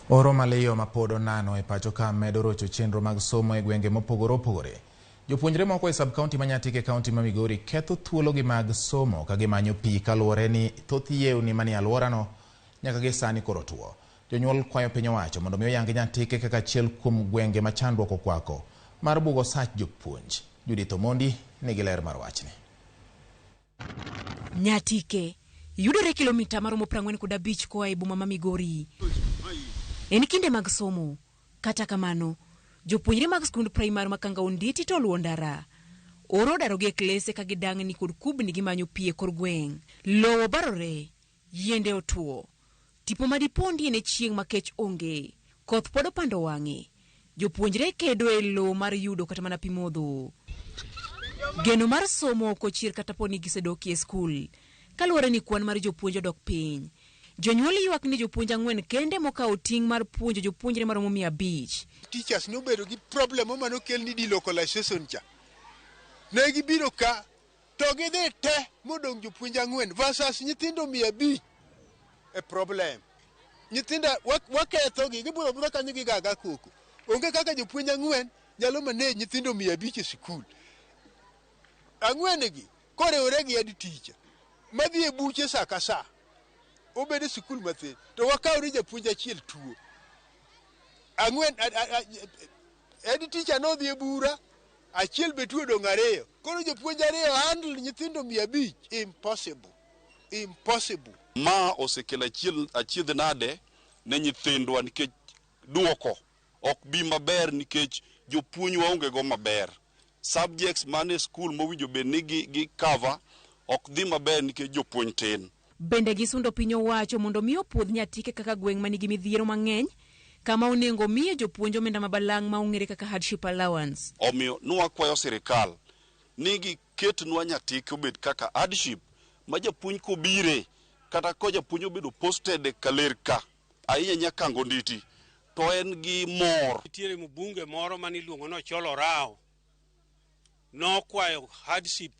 Oro maliyo mapodo nano e pacho ka medo rocho chenro mag somo e gwenge mopogore opogore. Jopuonjre moko e sub-county ma Nyatike county ma Migori ketho thuologi mag somo ka gimanyo pi kaluwore ni thoth yewni manie alworano nyaka gi sani koro tuo. Jonyuol kwayo piny owacho mondo omi oyang Nyatike kaka achiel kuom gwenge ma chandruok okwako mar bugo sach jopuonj. Judith Omondi nigi ler mar wachni. Nyatike yudore kilomita maromo 45 koa e boma ma Migori. En kinde mag somo, kata kamano jopuonjre mag skund primary ma Kangaunditi to luwo ndara. Oro darogi e klese ka gidang' ni kod kubni gimanyo pi e kor gweng'. Lowo barore, yiende otuo. Tipo madipondi ne chieng' makech onge. Koth pod opando wang'e. Jopuonjre kedo e lowo mar yudo kata mana pi modho. Geno mar somo kochier kata poni gisedoki e skul. Kaluwore ni kwan mar jopuonj odok piny. Jonyuol ywak ni jopuonj 4 kende mokawo ting' mar puonjo jopuonjre maromo 500. Teachers nobedo gi problem mano kel ni delocalization cha. Ne gibiro ka to gidhi te modong jopuonj 4 versus nyithindo 500. A problem. Nyithinda waketho gi giburo bura kanyo gigaga koko. Onge kaka jopuonj 4 nyalo manage nyithindo 500 e skul. 4 gi korewore gi head teacher. Madhi e buche sa ka sa. Obede skul mathin to wakawri japuonj achiel tuo. 4 head teacher no dhi e bura achiel betuo dong 2. Koro jopuonj 2 handle nyithindo 500. Impossible. Ma osekelo achiedh nade ne nyithindwa nikech duoko ok bi maber nikech jopuonj waonge go maber. Subjects mane school mowinjo bed ni gi cover ok dhi maber nikech jopuonj tin. Bende gisundo piny owacho mondo miyo puodh Nyatike kaka gweng' manigi midhiero mang'eny kama onengo miyo jopuonj omenda mabalang' ma ong'ere kaka hardship allowance. Omiyo nwakwayo sirikal ni giketnwa Nyatike obed kaka hardship ma japuonj kobire kata ko japuonj obedo posted kaler ka ahinya Nyakangonditi to en gi mor. Nitiere mbunge moro mani luongo no Cholo Rao nokwayo hardship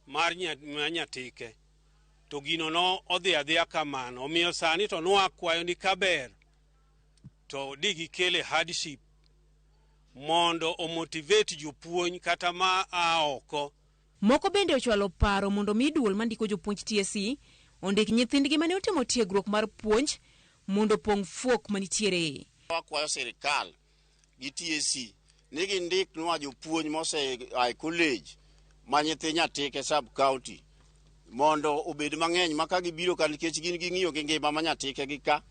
mar Nyatike to gino no odhi adhiya kamano. Omiyo sani to nwakwayo ni kaber to digi kele hardship mondo omotivate jopuonj kata ma oko. Moko bende ochwalo paro mondo mi duol mandiko jopuonj TSC ondik nyithindgi mane otimo tiegruok mar puonj mondo pong' fuok manitiere. Wakwayo sirikal gi TSC ni gindik nwa jopuonj mose ai college ma nyithi Nyatike sub county mondo obed mang'eny maka gibiro ka nikech gin ging'iyo gi ngima ma Nyatike gi ka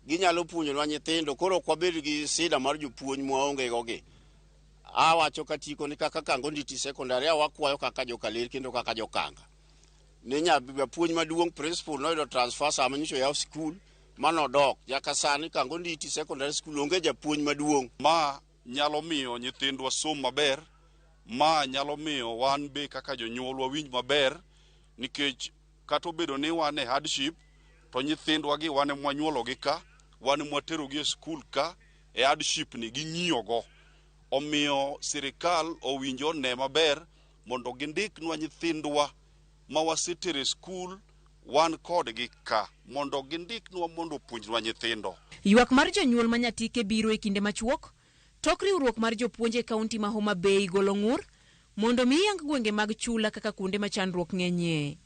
ginyalo puonjwa nyithindo. Koro ok wabed gi sida mar jopuonj mwaonge gogi. Awacho katiko ni kaka Kangonditi secondary wakwayo kaka jokaler kendo kaka jokanga ne japuonj maduong' principal noyudo transfer sama nyiso yaw school manodok jaka sani Kangonditi secondary school onge japuonj maduong'. Ma nyalo miyo nyithindwa som maber, ma nyalo miyo wan be kaka jonyuol wawinj maber nikech kata obedo ni wan e hardship to nyithindwa gi wan mwanyuologi ka, wan mwaterogi e skul ka e hardship ni ging'iyogo. Omiyo sirikal owinjo ne maber mondo gindiknwa nyithindwa ma wasetere skul wan kodgi ka mondo gindiknwa mondo puonjnwa nyithindo. Ywak mar jonyuol ma Nyatike biro e kinde machuok. Tok riwruok mar jopuonje e kaunti ma Homa Bay golo ng'ur mondo mi yang gwenge mag chula kaka kuonde ma chandruok ng'enyie.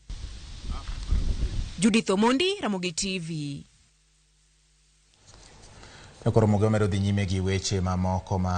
Judith Omondi, Ramogi TV. Ramogi omedo dhi nyime gi weche mamoko ma